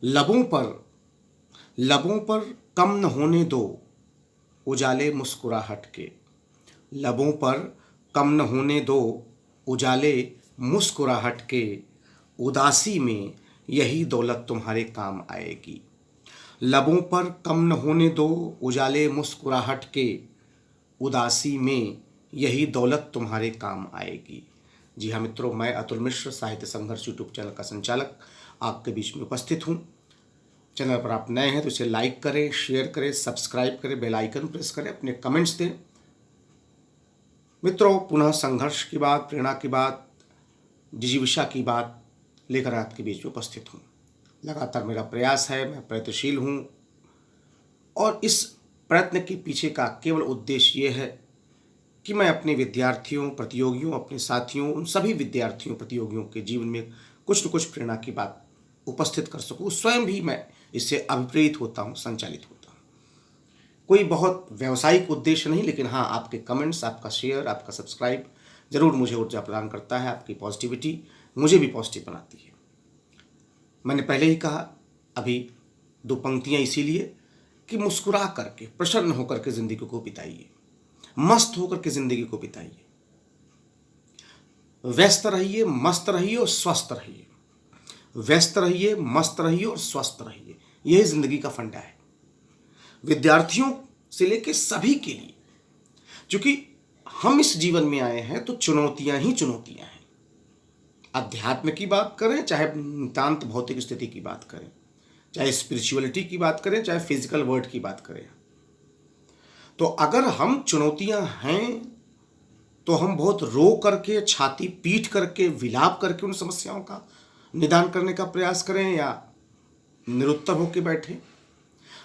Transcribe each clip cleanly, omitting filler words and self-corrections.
लबों पर कम न होने दो उजाले मुस्कुराहट के। लबों पर कम न होने दो उजाले मुस्कुराहट के। उदासी में यही दौलत तुम्हारे काम आएगी। लबों पर कम न होने दो उजाले मुस्कुराहट के। उदासी में यही दौलत तुम्हारे काम आएगी। जी हाँ मित्रों, मैं अतुल मिश्र साहित्य संघर्ष यूट्यूब चैनल का संचालक आपके बीच में उपस्थित हूँ। चैनल पर आप नए हैं तो इसे लाइक करें, शेयर करें, सब्सक्राइब करें, बेल आइकन प्रेस करें, अपने कमेंट्स दें। मित्रों, पुनः संघर्ष की बात, प्रेरणा की बात, जिजीविषा की बात लेकर आपके बीच में उपस्थित हूँ। लगातार मेरा प्रयास है, मैं प्रयत्नशील हूँ और इस प्रयत्न के पीछे का केवल उद्देश्य ये है कि मैं अपने विद्यार्थियों, प्रतियोगियों, अपने साथियों, उन सभी विद्यार्थियों, प्रतियोगियों के जीवन में कुछ न कुछ प्रेरणा की बात उपस्थित कर सकूँ। स्वयं भी मैं इससे अभिप्रेरित होता हूँ, संचालित होता हूँ। कोई बहुत व्यावसायिक उद्देश्य नहीं, लेकिन हाँ, आपके कमेंट्स, आपका शेयर, आपका सब्सक्राइब जरूर मुझे ऊर्जा प्रदान करता है। आपकी पॉजिटिविटी मुझे भी पॉजिटिव बनाती है। मैंने पहले ही कहा, अभी दो पंक्तियाँ इसीलिए कि मुस्कुरा करके, प्रसन्न होकर के ज़िंदगी को बिताइए, मस्त होकर के ज़िंदगी को बिताइए। व्यस्त रहिए, मस्त रहिए और स्वस्थ रहिए। व्यस्त रहिए, मस्त रहिए और स्वस्थ रहिए। यही ज़िंदगी का फंडा है, विद्यार्थियों से लेकर सभी के लिए। क्योंकि हम इस जीवन में आए हैं तो चुनौतियां ही चुनौतियां हैं। अध्यात्म की बात करें, चाहे नितांत भौतिक स्थिति की बात करें, चाहे स्पिरिचुअलिटी की बात करें, चाहे फिजिकल वर्ल्ड की बात करें, तो अगर हम चुनौतियां हैं तो हम बहुत रो करके, छाती पीट करके, विलाप करके उन समस्याओं का निदान करने का प्रयास करें, या निरुत्तर होकर बैठे,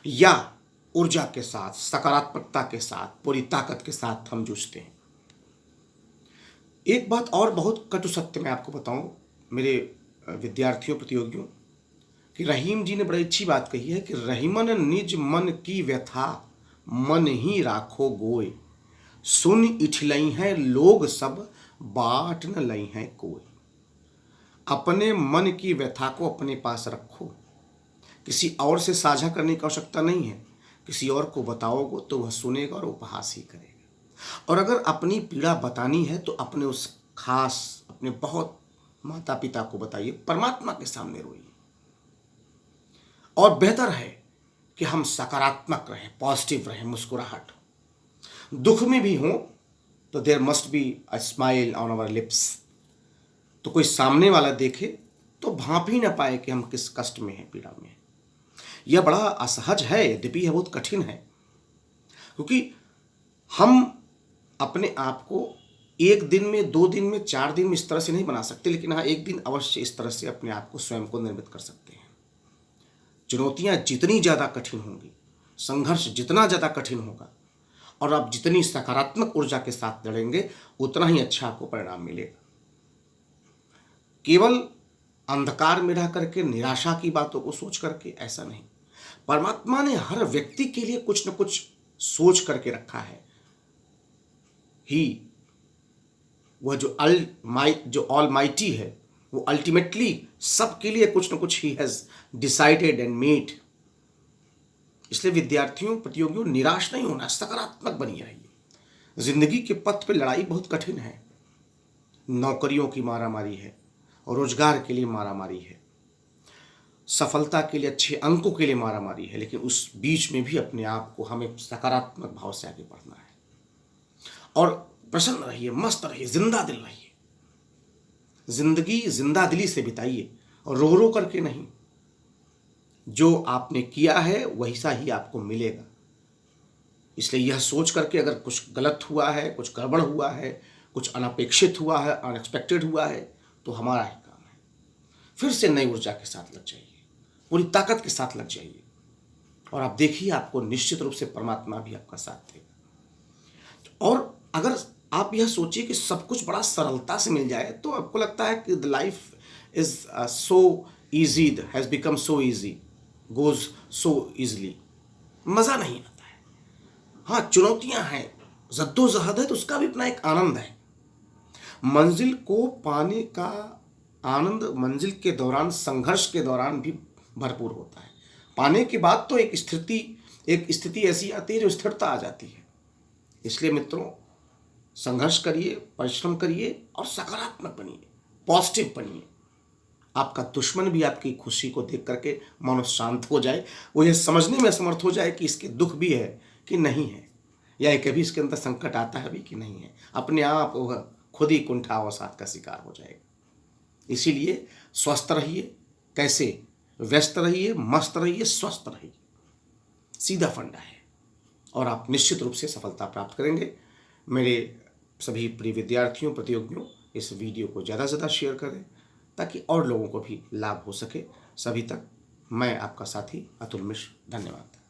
या ऊर्जा के साथ, सकारात्मकता के साथ, पूरी ताकत के साथ हम जूझते हैं। एक बात और बहुत कटु सत्य मैं आपको बताऊं मेरे विद्यार्थियों, प्रतियोगियों, कि रहीम जी ने बड़ी अच्छी बात कही है कि रहीमन निज मन की व्यथा मन ही राखो गोय। सुन इठलई हैं लोग सब बाट न लई हैं कोई। अपने मन की व्यथा को अपने पास रखो, किसी और से साझा करने की आवश्यकता नहीं है। किसी और को बताओगे तो वह सुनेगा और उपहास ही करेगा। और अगर अपनी पीड़ा बतानी है तो अपने उस खास, अपने बहुत माता पिता को बताइए, परमात्मा के सामने रोइए। और बेहतर है कि हम सकारात्मक रहें, पॉजिटिव रहें, मुस्कुराहट। दुख में भी हो तो there must be a smile on our lips. तो कोई सामने वाला देखे तो भांप ही ना पाए कि हम किस कष्ट में हैं, पीड़ा में हैं। यह बड़ा असहज है, यद्यपि यह बहुत कठिन है, क्योंकि हम अपने आप को एक दिन में, 2 दिन में, 4 दिन में इस तरह से नहीं बना सकते, लेकिन हाँ, एक दिन अवश्य इस तरह से अपने आप को, स्वयं को निर्मित कर सकते हैं। चुनौतियां जितनी ज़्यादा कठिन होंगी, संघर्ष जितना ज़्यादा कठिन होगा, और आप जितनी सकारात्मक ऊर्जा के साथ लड़ेंगे, उतना ही अच्छा आपको परिणाम मिलेगा। केवल अंधकार में रह करके, निराशा की बातों को सोच करके ऐसा नहीं। परमात्मा ने हर व्यक्ति के लिए कुछ न कुछ सोच करके रखा है। वह जो ऑल माइटी है, वो अल्टीमेटली सबके लिए कुछ न कुछ he has decided and made. इसलिए विद्यार्थियों, प्रतियोगियों, निराश नहीं होना, सकारात्मक बनी रहिए। जिंदगी के पथ पे लड़ाई बहुत कठिन है। नौकरियों की मारामारी है, रोजगार के लिए मारामारी है, सफलता के लिए, अच्छे अंकों के लिए मारामारी है, लेकिन उस बीच में भी अपने आप को हमें सकारात्मक भाव से आगे बढ़ना है। और प्रसन्न रहिए, मस्त रहिए, जिंदा दिल रहिए। जिंदगी जिंदा दिली से बिताइए और रो रो करके नहीं। जो आपने किया है वही सा ही आपको मिलेगा। इसलिए यह सोच करके अगर कुछ गलत हुआ है, कुछ गड़बड़ हुआ है, कुछ अनपेक्षित हुआ है, अनएक्सपेक्टेड हुआ है, तो हमारा ही काम है। फिर से नई ऊर्जा के साथ लग जाइए, पूरी ताकत के साथ लग जाइए, और आप देखिए आपको निश्चित रूप से परमात्मा भी आपका साथ देगा। और अगर आप यह सोचिए कि सब कुछ बड़ा सरलता से मिल जाए, तो आपको लगता है कि the life is so easy, has become so easy, goes so easily. मज़ा नहीं आता है। हाँ, चुनौतियां हैं, जद्दोजहद है, तो उसका भी अपना एक आनंद है। मंजिल को पाने का आनंद मंजिल के दौरान, संघर्ष के दौरान भी भरपूर होता है। पाने के बाद तो एक स्थिति ऐसी आती है जो स्थिरता आ जाती है। इसलिए मित्रों, संघर्ष करिए, परिश्रम करिए और सकारात्मक बनिए, पॉजिटिव बनिए। आपका दुश्मन भी आपकी खुशी को देख करके मानो शांत हो जाए, वो ये समझने में समर्थ हो जाए कि इसके दुख भी है कि नहीं है, या कभी इसके अंदर संकट आता है भी कि नहीं है। अपने आप वह खुद ही कुंठावसात का शिकार हो जाएगा। इसीलिए स्वस्थ रहिए। कैसे? व्यस्त रहिए, मस्त रहिए, स्वस्थ रहिए। सीधा फंडा है और आप निश्चित रूप से सफलता प्राप्त करेंगे। मेरे सभी प्रिय विद्यार्थियों, प्रतियोगियों, इस वीडियो को ज़्यादा से ज़्यादा शेयर करें ताकि और लोगों को भी लाभ हो सके। सभी तक मैं आपका साथी अतुल मिश्र। धन्यवाद।